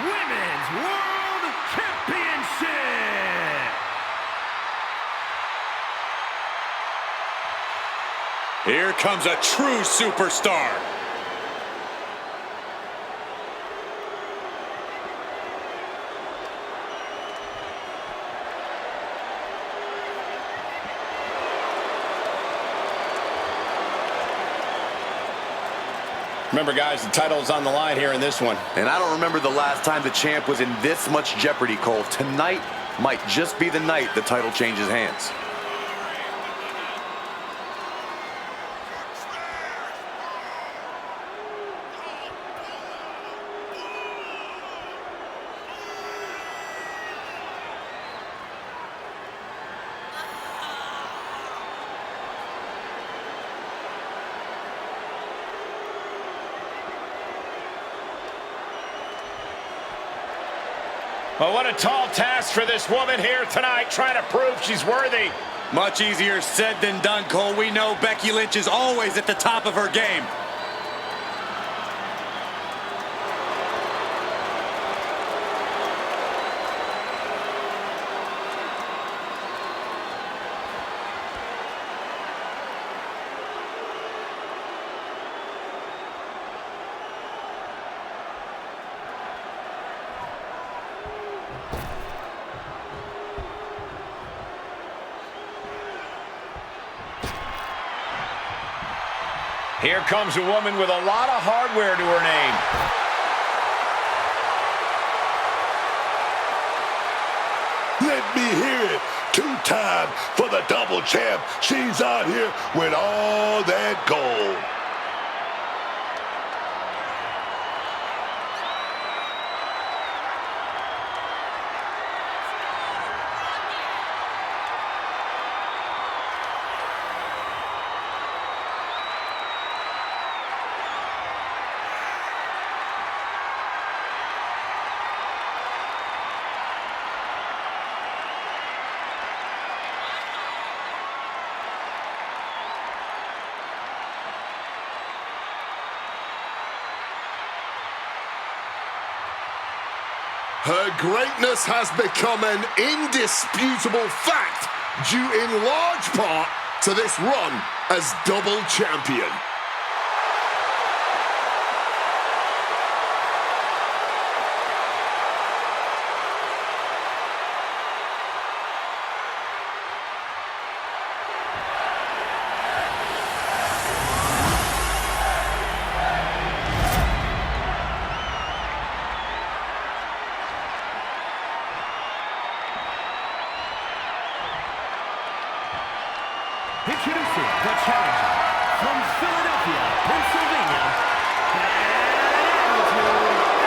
Women's World Championship. Here comes a true superstar. Remember, guys, the title is on the line here in this one. And I don't remember the last time the champ was in this much jeopardy, Cole. Tonight might just be the night the title changes hands. Well, what a tall task for this woman here tonight, trying to prove she's worthy. Much easier said than done, Cole. We know Becky Lynch is always at the top of her game. Here comes a woman with a lot of hardware to her name. Let me hear it. 2-time for the double champ. She's out here with all that gold. Her greatness has become an indisputable fact due in large part to this run as double champion. Introducing the challenger from Philadelphia, Pennsylvania, and her opponent from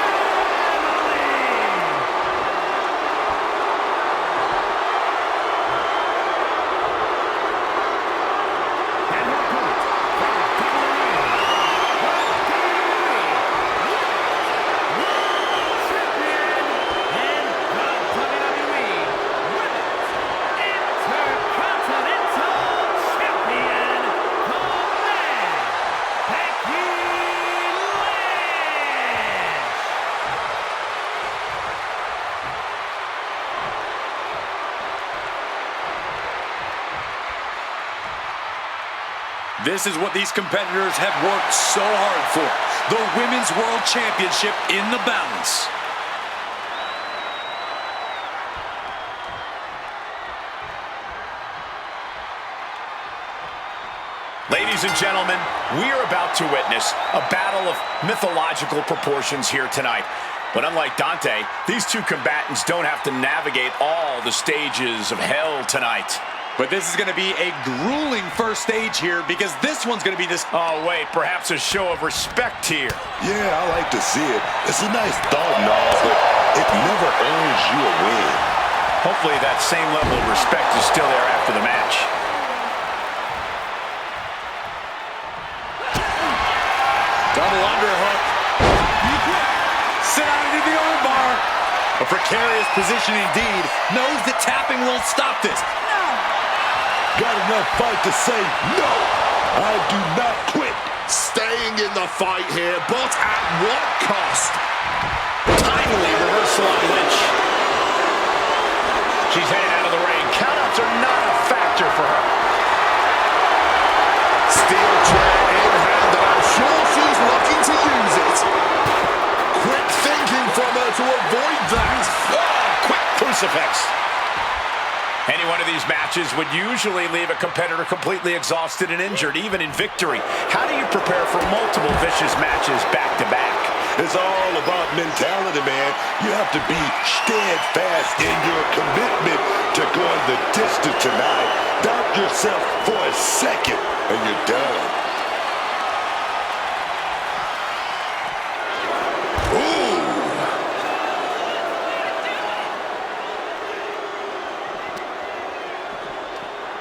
This is what these competitors have worked so hard for. The Women's World Championship in the balance. Ladies and gentlemen, we are about to witness a battle of mythological proportions here tonight. But unlike Dante, these two combatants don't have to navigate all the stages of hell tonight. But this is going to be a grueling first stage here because this one's going to be this... Oh, wait, perhaps a show of respect here. Yeah, I like to see it. It's a nice thought and all, but it never earns you a win. Hopefully that same level of respect is still there after the match. Double underhook. Sit out into the armbar. A precarious position indeed. Knows that tapping won't stop this. Got enough fight to say, no, I do not quit. Staying in the fight here, but at what cost? Timely effects. Any one of these matches would usually leave a competitor completely exhausted and injured, even in victory. How do you prepare for multiple vicious matches back-to-back? It's all about mentality, man. You have to be steadfast in your commitment to going the distance tonight. Doubt yourself for a second, and you're done.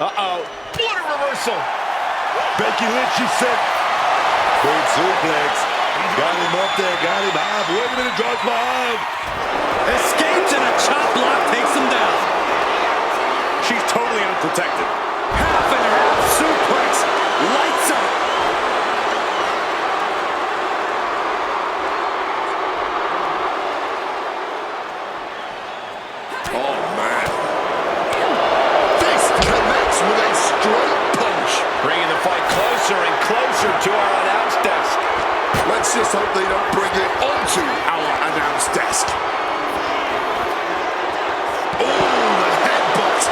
Uh-oh. What a reversal. Becky Lynch, she said, big suplex. Got him up there, got him high. Wait a minute, drops behind. Escapes and a chop block takes him down. She's totally unprotected. Half and half suplex. Lights up. Oh, man. Fist connects with a straight punch. Bringing the fight closer and closer to our announce desk. Let's just hope they don't bring it onto our announce desk. Oh, the headbutt.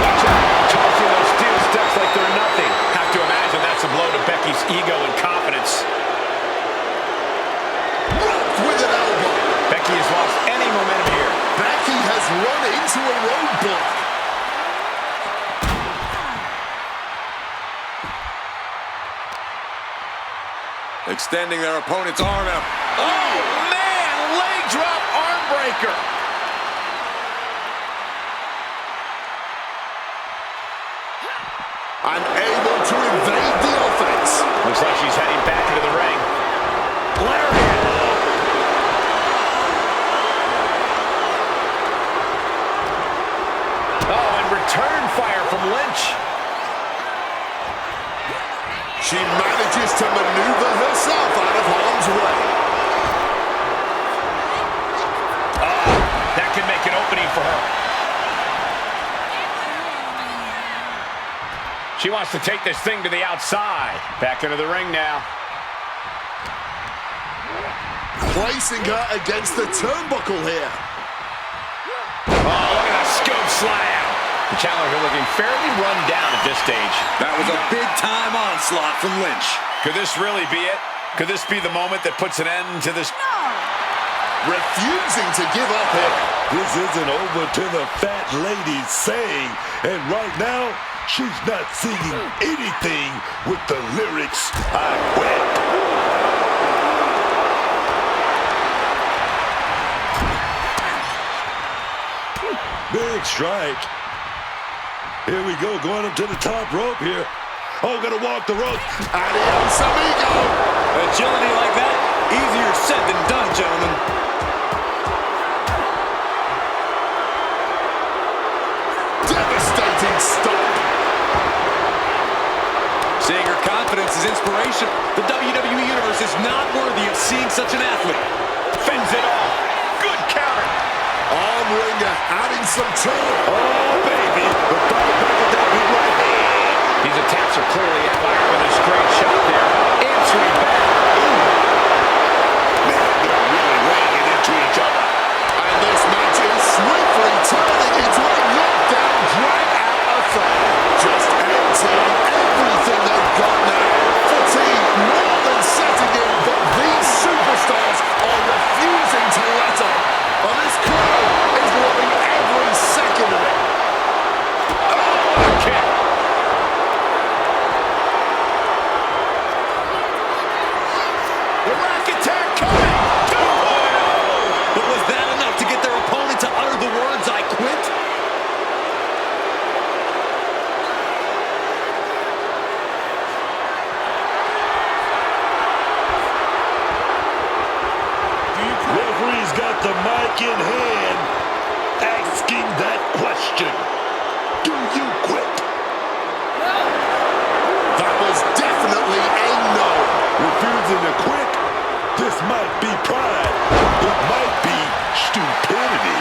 Watch out. Tossing those steel steps like they're nothing. Have to imagine that's a blow to Becky's ego and confidence. Rocked with an elbow. Becky has lost any momentum here. Becky has run into a roadblock. Extending their opponent's arm out. Oh, man! Leg drop arm breaker. Unable to evade the offense. Looks like she's heading back into the ring. Lariat. Oh, and return fire from Lynch. She manages to maneuver herself out of harm's way. Oh, that could make an opening for her. She wants to take this thing to the outside. Back into the ring now. Placing her against the turnbuckle here. Oh, look at that scoop slam. The challenger looking fairly run down at this stage. That was a big-time onslaught from Lynch. Could this really be it? Could this be the moment that puts an end to this? Refusing to give up here. This isn't over till the fat lady's saying. And right now, she's not singing anything with the lyrics, I quit. Big strike. Here we go, going up to the top rope here. Oh, gonna walk the rope. Adios, amigo. Agility like that, easier said than done, gentlemen. Devastating stop. Seeing her confidence is inspiration. The WWE Universe is not worthy of seeing such an athlete. Fends it off. Good counter. Arm wringer adding some turn. Oh, baby. The body back with that big right hand. These attacks are clearly fired with a straight shot there. Answering back. Man, they're really laying into each other. And this match is swiftly turning into a knockdown, drag-out affair. Just emptying everything they've got now. Fatigue more than setting in, but these superstars are refusing to let up. And this crowd is loving every second of it. Oh, kick. The rack attack coming. 2.0. But was that enough to get their opponent to utter the words, "I quit"? Referee's got the mic in hand, asking that question. Do you quit? That was definitely a no. Refusing to quit? This might be pride. It might be stupidity.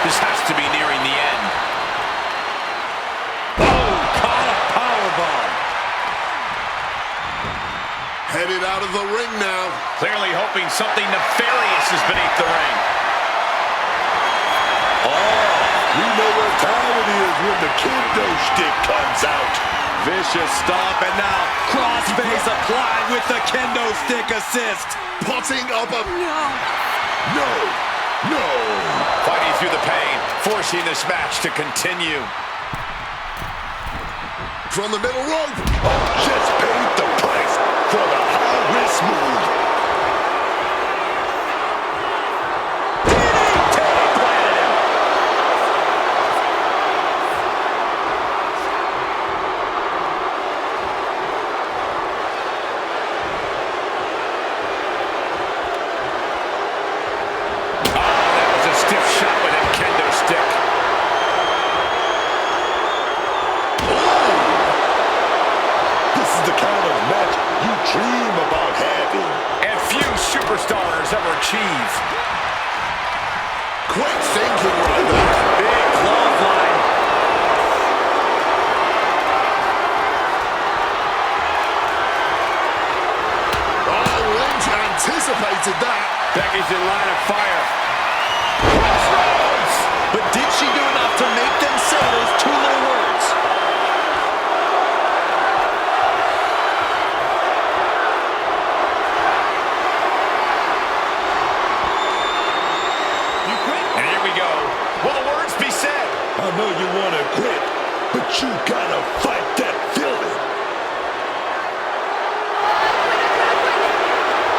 This has to be nearing the end. Oh, caught a powerbomb. Headed out of the ring now. Clearly hoping something nefarious is beneath the ring. We know what time it is when the kendo stick comes out. Vicious stomp, and now crossface applied with the kendo stick assist. Potting up a... No. Fighting through the pain, forcing this match to continue. From the middle rope. Just paid the price for the high-risk move. Dream about having. And few superstars ever achieve. Quick thinking right there. Big clothesline. Oh, Lynch anticipated that. Becky's in line of fire. But did she do enough to make them say those two little words? I know you want to quit, but you gotta fight that feeling.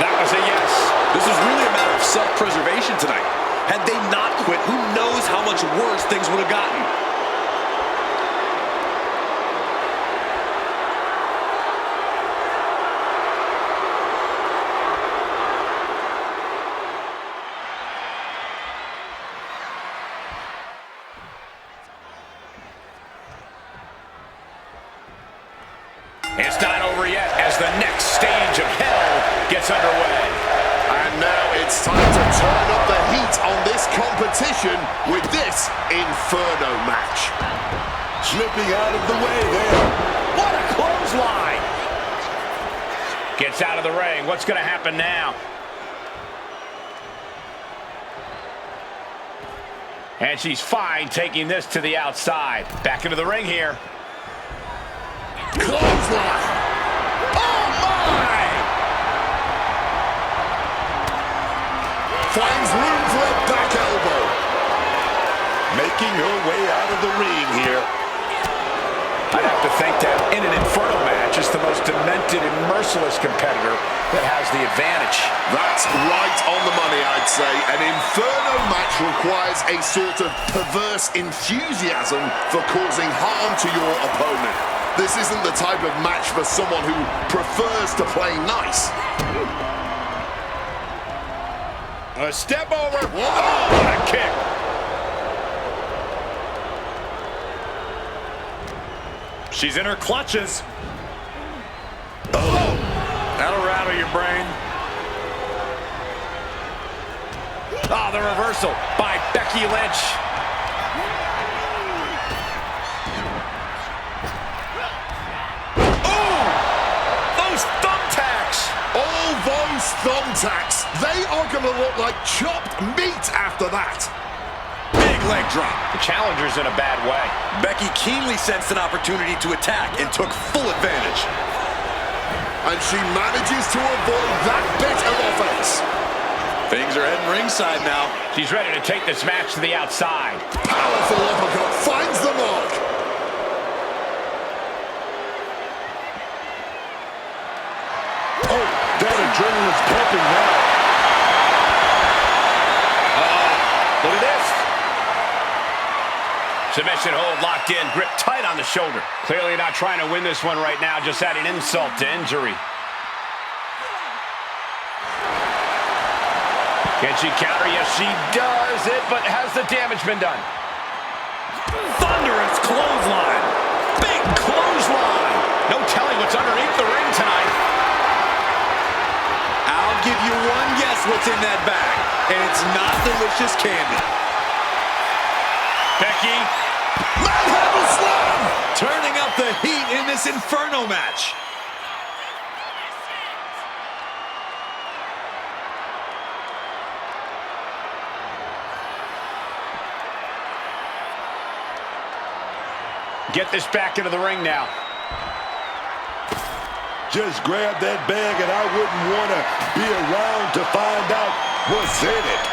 That was a yes. This was really a matter of self-preservation tonight. Had they not quit, who knows how much worse things would have gotten. It's not over yet as the next stage of hell gets underway. And now it's time to turn up the heat on this competition with this Inferno match. Slipping out of the way there. What a clothesline! Gets out of the ring. What's going to happen now? And she's fine taking this to the outside. Back into the ring here. Clothesline! Oh my! Finds room for a back elbow. Making her way out of the ring here. I'd have to think that in an Inferno match, it's the most demented and merciless competitor that has the advantage. That's right on the money, I'd say. An Inferno match requires a sort of perverse enthusiasm for causing harm to your opponent. This isn't the type of match for someone who prefers to play nice. A step over. Oh, what a kick. She's in her clutches. Oh, that'll rattle your brain. Oh, the reversal by Becky Lynch. Those thumbtacks, they are going to look like chopped meat after that. Big leg drop. The challenger's in a bad way. Becky keenly sensed an opportunity to attack and took full advantage. And she manages to avoid that bit of offense. Things are heading ringside now. She's ready to take this match to the outside. Powerful uppercut finds the mark. Oh, that adrenaline's pumping now. Look at this. Submission hold locked in, grip tight on the shoulder. Clearly not trying to win this one right now, just adding insult to injury. Can she counter? Yes, she does it, but has the damage been done? Thunderous clothesline. Big clothesline. No telling what's underneath the ring tonight. I'll give you one guess what's in that bag, and it's not delicious candy. Becky. Manhandle slam! Turning up the heat in this Inferno match. Get this back into the ring now. Just grab that bag and I wouldn't want to be around to find out what's in it.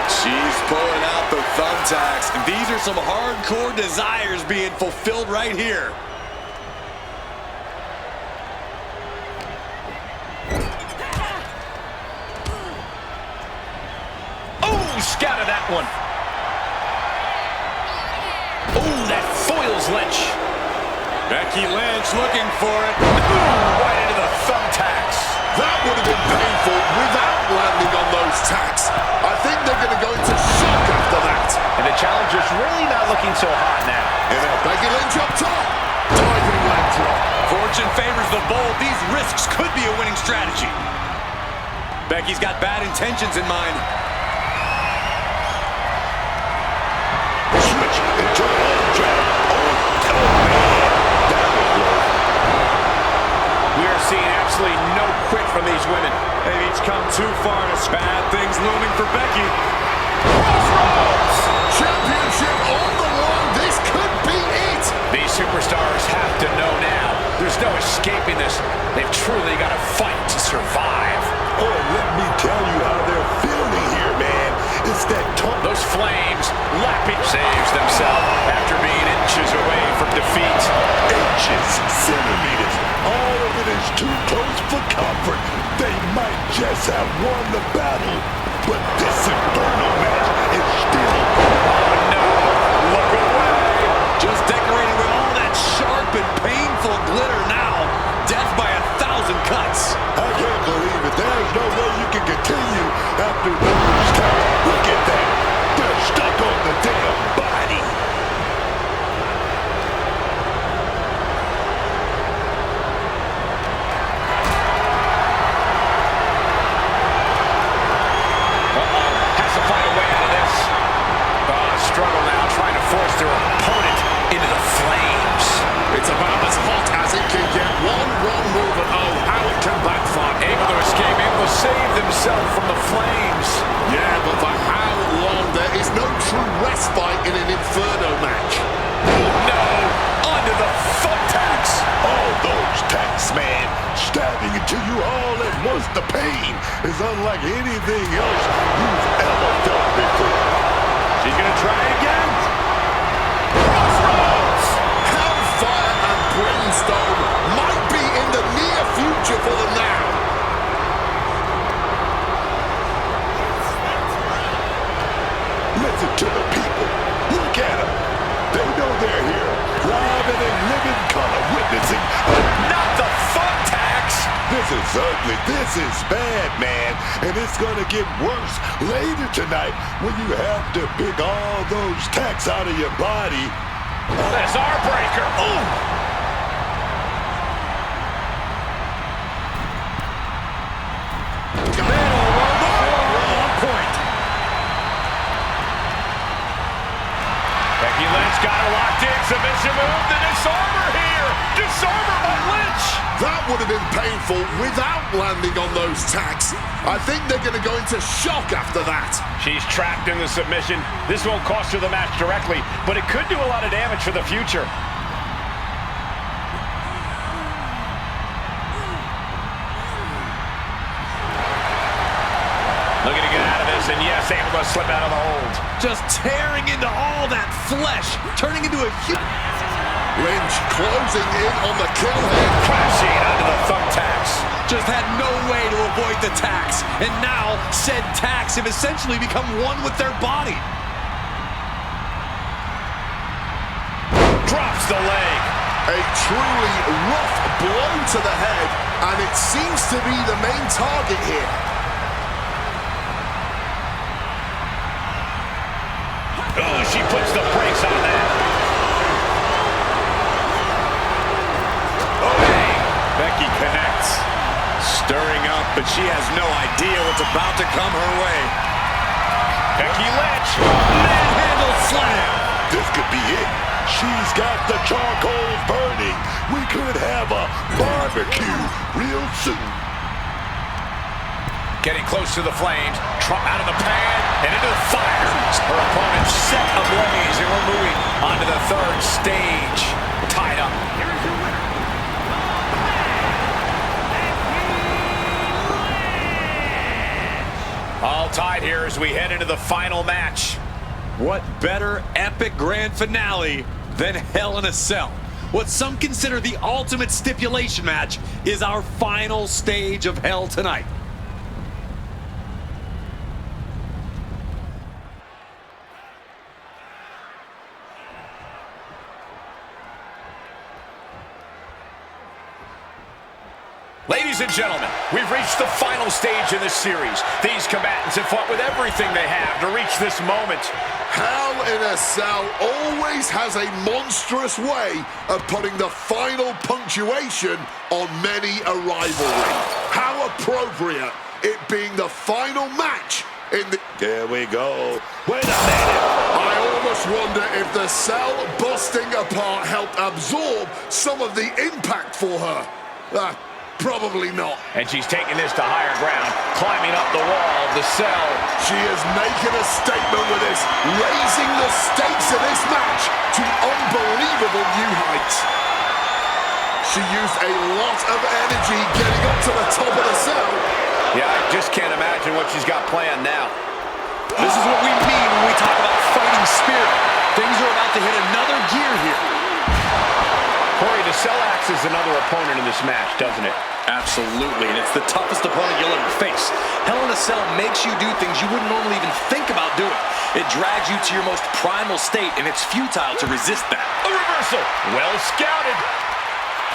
She's pulling out the thumbtacks. These are some hardcore desires being fulfilled right here. Oh, scouted that one. Oh, that foils Lynch. Becky Lynch looking for it. Ooh, right into the thumbtacks. That would have been painful without landing on those tacks. I think they're going to go into shock after that. And the challenger's really not looking so hot now. And now Becky Lynch up top. Diving leg drop. Fortune favors the bold. These risks could be a winning strategy. Becky's got bad intentions in mind. Switch into an arm drag. Oh, man. That was low. We are seeing absolutely no quit from these women. They've each come too far to bad things looming for Becky. Crossroads! Championship on the line. This could be it. These superstars have to know now. There's no escaping this. They've truly got to fight to survive. Oh, let me tell you how they're feeling here, man. It's that talk. Those flames lapping saves themselves after being inches away from defeat. Inches, centimeters, all of it is too close for comfort. They might just have won the battle, but this Inferno match is still. Oh no, look away. Just decorating with all that sharp and painful glitter now. Death by 1,000 cuts. I can't believe it. There's no way you can continue after those times. Look at that. They're stuck on the damn body. Has to find a way out of this. Struggle now, trying to force their opponent into the flames. It's about as hot as it can get. One wrong move and oh, how it can backfire. Able to escape, able to save themselves from the flames. Yeah, but for how long? There is no true respite in an Inferno match. No, under the thumbtacks. All those tacks, man, stabbing into you all at once. The pain is unlike anything else you've ever felt before. She's going to try again. Crossroads. Hellfire and brimstone might be in the near future for them now. Listen to the people. Look at them. They know they're here, live and in living color, witnessing. Not the thumbtacks. This is ugly. This is bad, man. And it's going to get worse later tonight when you have to pick all those tacks out of your body. That's our breaker. Ooh. Becky Lynch got her locked in. Submission move. The disarmer here. Disarmer by Lynch. That would have been painful without landing on those tacks. I think they're going to go into shock after that. She's trapped in the submission. This won't cost her the match directly, but it could do a lot of damage for the future. Looking to get out of this, and yes, able to slip out of the hold. Just tearing into all that flesh, turning into a huge... Lynch closing in on the kill here. Crashing under the thumbtacks. Just had no way to avoid the tacks. And now, said tacks have essentially become one with their body. Drops the leg. A truly rough blow to the head, and it seems to be the main target here. Oh, she puts the brakes on that. Becky connects, stirring up but she has no idea what's about to come her way. Becky Lynch. Manhandle slam. This could be it. She's got the charcoals burning. We could have a barbecue real soon. Getting close to the flames. Trump out of the pad and into the fire. Her opponent set ablaze, and we're moving on to the third stage. Tied up. Here is your winner. All tied here as we head into the final match. What better epic grand finale than Hell in a Cell? What some consider the ultimate stipulation match is our final stage of Hell tonight. Ladies and gentlemen, we've reached the final stage in this series. These combatants have fought with everything they have to reach this moment. Hell in a Cell always has a monstrous way of putting the final punctuation on many a rivalry. How appropriate, it being the final match in the... There we go. Wait a minute. I almost wonder if the cell busting apart helped absorb some of the impact for her. Probably not. And she's taking this to higher ground, climbing up the wall of the cell. She is making a statement with this, raising the stakes of this match to unbelievable new heights. She used a lot of energy getting up to the top of the cell. Yeah, I just can't imagine what she's got planned now. This is what we mean when we talk about fighting spirit. Things are about to hit another gear here. Corey, the cell acts as another opponent in this match, doesn't it? Absolutely, and it's the toughest opponent you'll ever face. Hell in a Cell makes you do things you wouldn't normally even think about doing. It drags you to your most primal state, and it's futile to resist that. A reversal. Well scouted.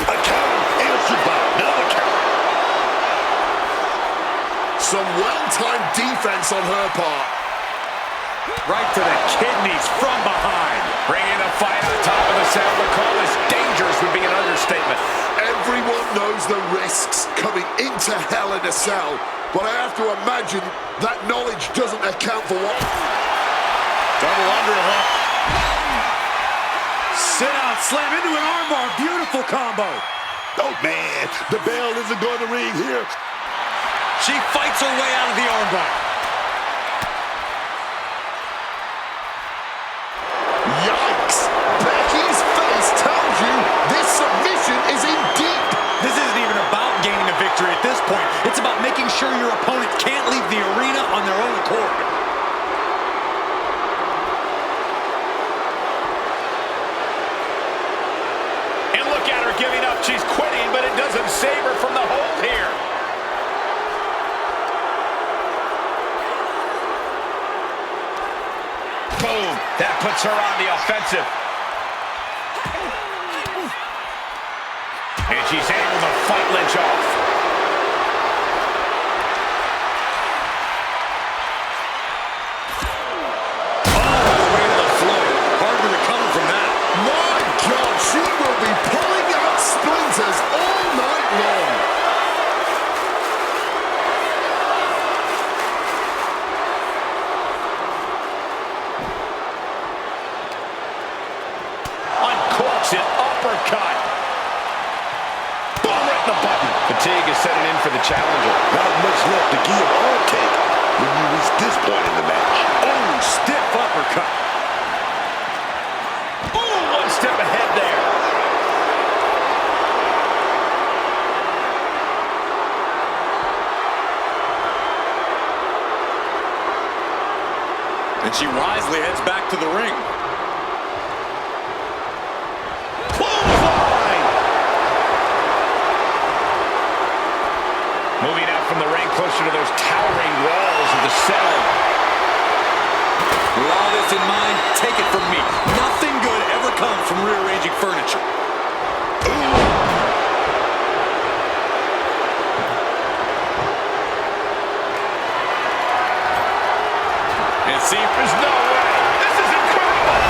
A count. Answered by another count. Some well-timed defense on her part. Right to the kidneys from behind. Bringing the fight on top of the cell. To call this dangerous would be an understatement. Everyone knows the risks coming into Hell in a Cell, but I have to imagine that knowledge doesn't account for what... Double underhook. Sit out, slam into an armbar. Beautiful combo. Oh, man. The bell isn't going to ring here. She fights her way out of the armbar. Yikes! Becky's face tells you this submission is in deep. This isn't even about gaining a victory at this point. It's about making sure your opponent can't leave the arena on their own accord. And look at her giving up. She's quitting, but it doesn't save her from the hold here. Boom. That puts her on the offensive. And she's able to fight Lynch off. Oh, way to the floor. Hard to recover from that. My God, she will be pulling out splinters all night long. Uncorks it, uppercut. Boom, right in the button. Fatigue is setting in for the challenger. Not much left to give or take when you reach this point in the match. Oh, stiff uppercut. Boom, one step ahead there. And she wisely heads back to the ring. Clothesline. Moving out from the ring closer to those towering walls of the cell. With all this in mind, take it from me. Nothing good ever comes from rearranging furniture. And see, There's no way. This is incredible.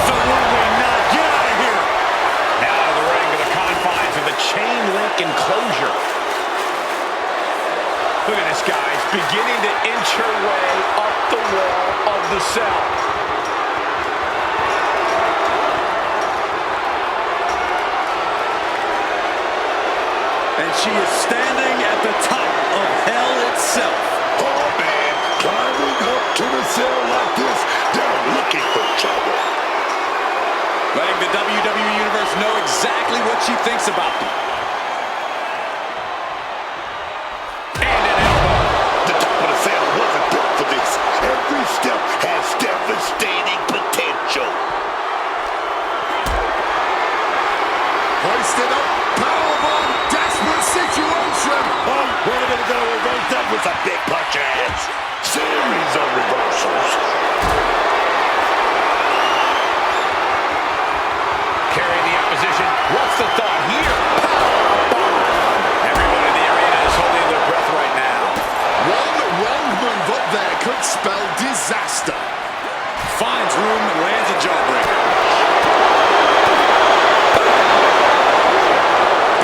absolutely not. Get out of here. Now to the ring to the confines of the chain link enclosure. goodness, guys. Beginning to inch her way up the wall of the cell. And she is standing at the top of hell itself. Oh, man, climbing up to the cell like this, they're looking for trouble. Letting the WWE Universe know exactly what she thinks about them. And an elbow. The top of the cell wasn't built for this. Every step has devastating potential. Hoisted up, powerbomb, desperate situation. Oh, where are they going to reverse that with some big punches? Series of reversals. Carrying the opposition. What's the thought here? Everyone in the arena is holding their breath right now. One wrong move up there could spell disaster. Finds room and lands a jawbreaker.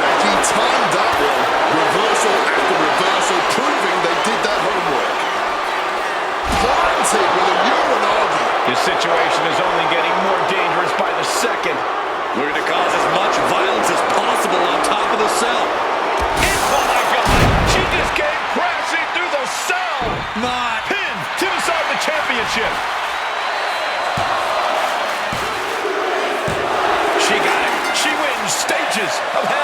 Becky timed that one. Reversal after reversal, proving they did their homework. Planted with a Uranagi. This situation is only getting more dangerous by the second. Looking to cause as much violence as possible on top of the cell. Oh my God! She just came crashing through the cell. Not. Pin to decide the championship. She got it. She wins stages of hell.